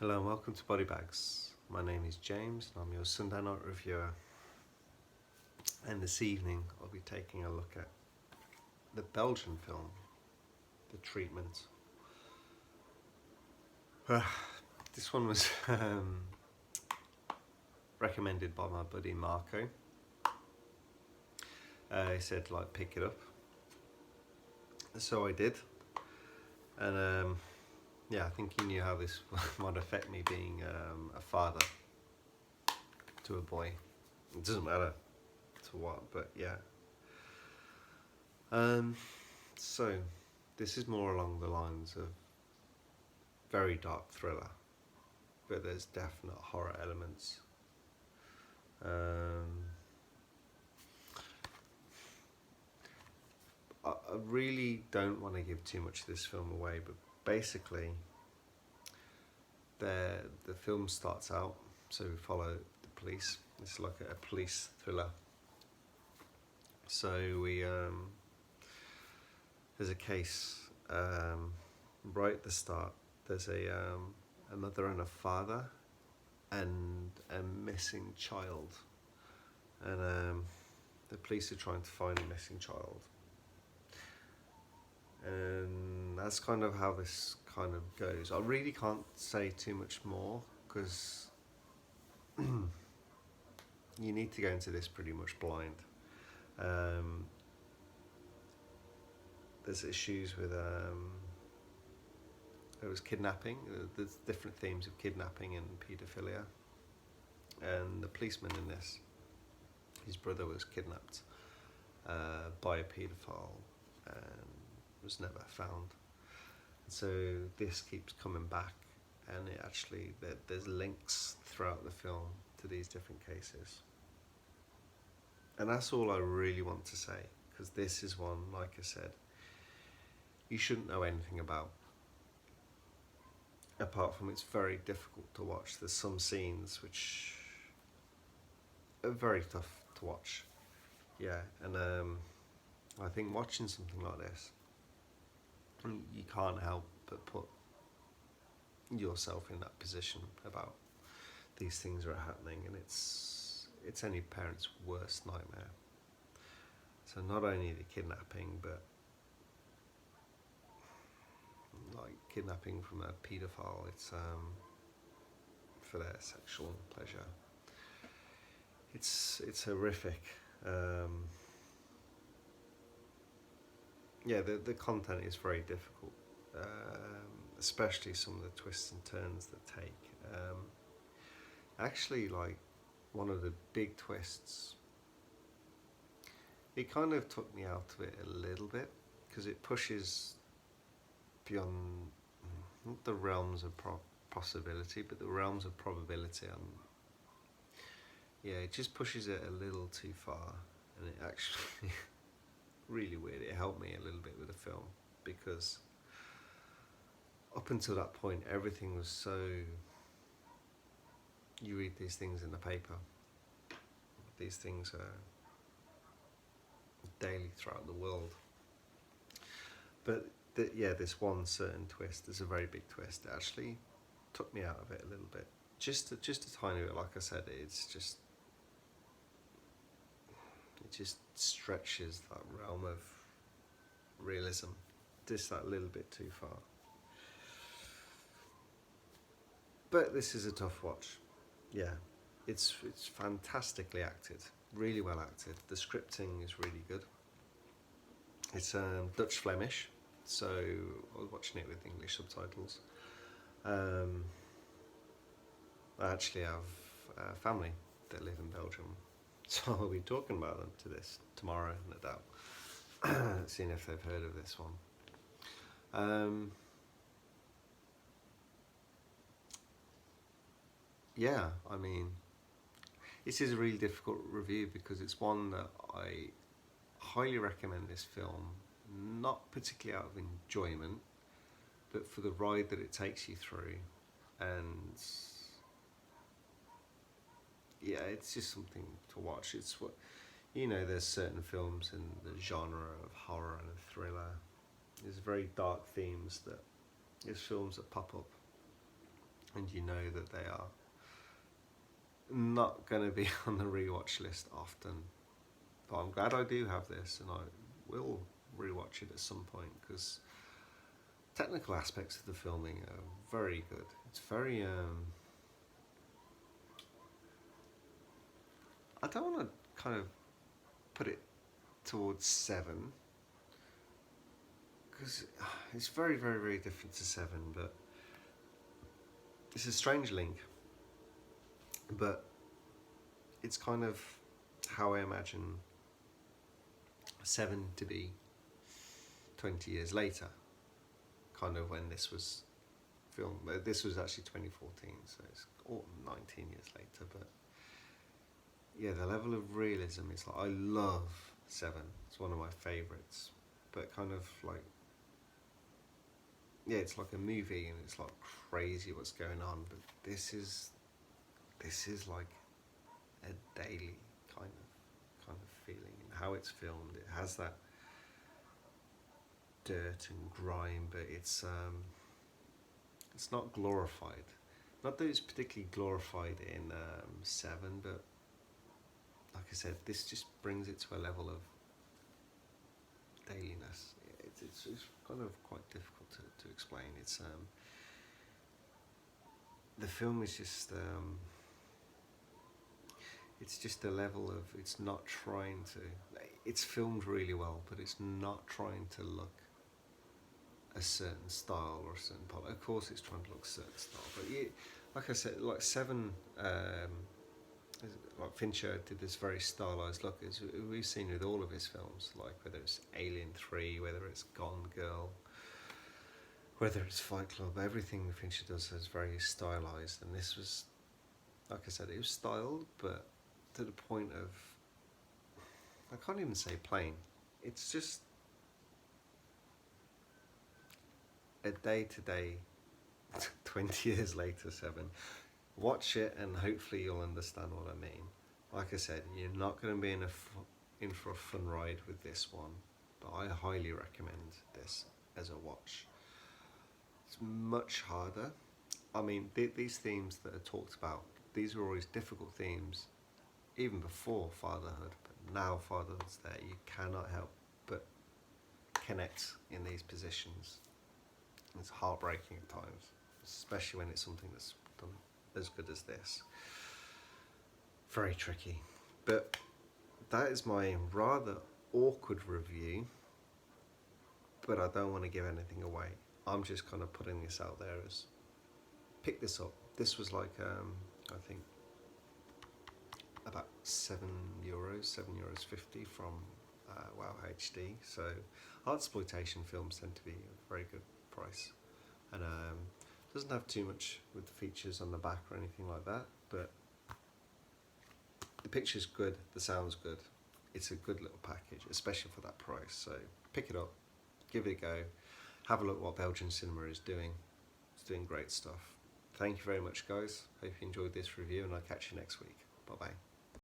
Hello and welcome to Body Bags. My name is James and I'm your Sunday night reviewer. And this evening I'll be taking a look at the Belgian film, The Treatment. This one was recommended by my buddy Marco. He said pick it up. So I did. And yeah, I think he knew how this might affect me being a father to a boy. It doesn't matter to what, but yeah. So this is more along the lines of very dark thriller, but there's definite horror elements. I really don't want to give too much of this film away, but basically the film starts out, so we follow the police. It's like a police thriller. So there's a case right at the start. There's a mother and a father and a missing child, and the police are trying to find the missing child. And that's kind of how this kind of goes. I really can't say too much more because you need to go into this pretty much blind. There's issues with there was kidnapping. There's different themes of kidnapping and paedophilia. And the policeman in this, his brother was kidnapped by a paedophile and was never found. So this keeps coming back, and it actually there's links throughout the film to these different cases. And that's all I really want to say, because this is one, like I said, you shouldn't know anything about. Apart from it's very difficult to watch. There's some scenes which are very tough to watch. Yeah, and I think watching something like this, you can't help but put yourself in that position about these things are happening, and it's any parent's worst nightmare. So not only the kidnapping, but like kidnapping from a paedophile, it's for their sexual pleasure. It's horrific. Yeah, the content is very difficult, especially some of the twists and turns that take. Actually, like one of the big twists, it kind of took me out of it a little bit because it pushes beyond not the realms of possibility, but the realms of probability. And yeah, it just pushes it a little too far, and it actually really weird. It helped me a little bit with the film because up until that point, everything was so. You read these things in the paper. These things are daily throughout the world. But yeah, this one certain twist is a very big twist. It actually took me out of it a little bit, just a tiny bit. Like I said, it just stretches that realm of realism just that little bit too far. But this is a tough watch. Yeah, it's fantastically acted, really well acted. The scripting is really good. It's Dutch Flemish, so I was watching it with English subtitles. I actually have family that live in Belgium, so I'll be talking about them to this tomorrow, no doubt, seeing if they've heard of this one. Yeah, I mean, this is a really difficult review because it's one that I highly recommend this film, not particularly out of enjoyment, but for the ride that it takes you through. And yeah, it's just something to watch. It's what, there's certain films in the genre of horror and thriller. There's very dark themes that there's films that pop up. and you know that they are not going to be on the rewatch list often. But I'm glad I do have this, and I will rewatch it at some point, because technical aspects of the filming are very good. It's very I don't want to kind of put it towards 7, because it's very, very, very different to 7, but it's a strange link, but it's kind of how I imagine 7 to be 20 years later, kind of when this was filmed. This was actually 2014, so it's 19 years later, but yeah, the level of realism is like, I love 7, it's one of my favourites, but kind of like, yeah, it's like a movie and it's like crazy what's going on, but this is like a daily kind of feeling, and how it's filmed, it has that dirt and grime, but it's not glorified. Not that it's particularly glorified in 7, but like I said, this just brings it to a level of dailiness. It's kind of quite difficult to explain. It's the film is just it's just a level of, it's not trying to, it's filmed really well, but it's not trying to look a certain style or a certain part. Of course it's trying to look a certain style, but like I said, like 7, like Fincher did this very stylized look, as we've seen with all of his films, like whether it's Alien 3, whether it's Gone Girl, whether it's Fight Club, everything Fincher does is very stylized, and this was, like I said, it was styled, but to the point of, I can't even say plain, it's just a day-to-day 20 years later 7. Watch it and hopefully you'll understand what I mean. Like I said, you're not going to be in for a fun ride with this one, but I highly recommend this as a watch. It's much harder. I mean, these themes that are talked about, these were always difficult themes even before fatherhood, but now fatherhood's there, you cannot help but connect in these positions. It's heartbreaking at times, especially when it's something that's done as good as this. Very tricky. But that is my rather awkward review, but I don't want to give anything away. I'm just kind of putting this out there as, pick this up. This was like, I think, about €7, €7.50 from Wow HD. So artsploitation films tend to be a very good price, and doesn't have too much with the features on the back or anything like that, but the picture's good, the sound's good. It's a good little package, especially for that price. So pick it up, give it a go, have a look what Belgian cinema is doing. It's doing great stuff. Thank you very much, guys. Hope you enjoyed this review, and I'll catch you next week. Bye bye.